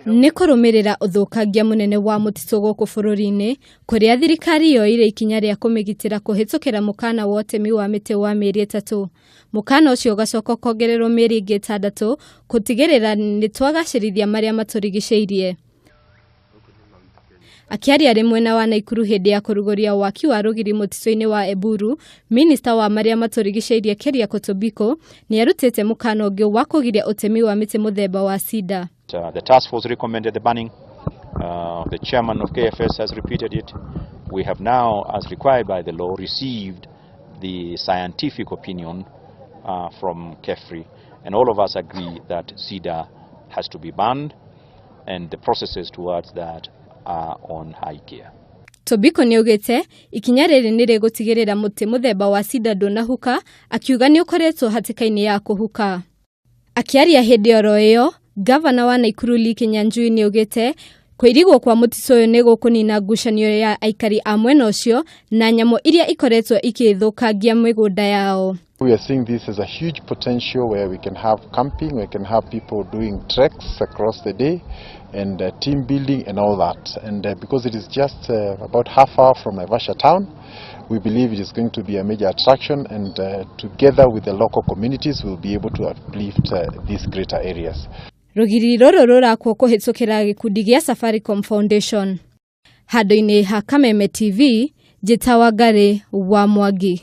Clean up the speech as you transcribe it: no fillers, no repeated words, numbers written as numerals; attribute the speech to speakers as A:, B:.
A: Nikurumirira uthukangia munene wa mutito guku bururi-ini kuria thirikari yoire ikinya ria kumigitira kuhitukira mukaana wa utemi wa miti wa mieri 3. Mukaana ucio ugacoka kongererwo mieri ingi 6 kutigirira ni twagacirithia maria maturigiceirie. Akiaria rimwe na wa Naikuru hindi ya kurugoria waki wa rugiri mutito-ini wa Eburu, Minister wa maria maturigiceirie Keriako Tobiko ni arutite mukaana ungi wa kugiria utemi wa miti muthemba wa cedar.
B: The task force recommended the banning. The chairman of KFS has repeated it. We have now, as required by the law, received the scientific opinion from KEFRI, and all of us agree that cedar has to be banned, and the processes towards that are on high gear.
A: Tobiko ni ugite ikinya riri ni rigutigirira muti muthemba wa cedar ndunahuka, akiuga ni ukoretwo hatikaini ya kuhuka. Akiaria hindi oro iyo, Gavana wa Naikuru Kinyanjui ni ugite kwirigwo kwa mutiso uyu ni gukunina ngucanio ya aikari a mwena ucio na nyamo iria ikoretwo ikithukangia migunda yao.
C: We are seeing this as a huge potential where we can have camping, we can have people doing treks across the day and team building and all that. And because it is just about half hour from Naivasha town, we believe it is going to be a major attraction, and together with the local communities we'll be able to uplift these greater areas.
A: Rugiri roro rurakwo kuhitukira gikundi gia Safaricom Foundation. Handu-ini ha Kameme TV, Jitawa Ngari wa Mwangi.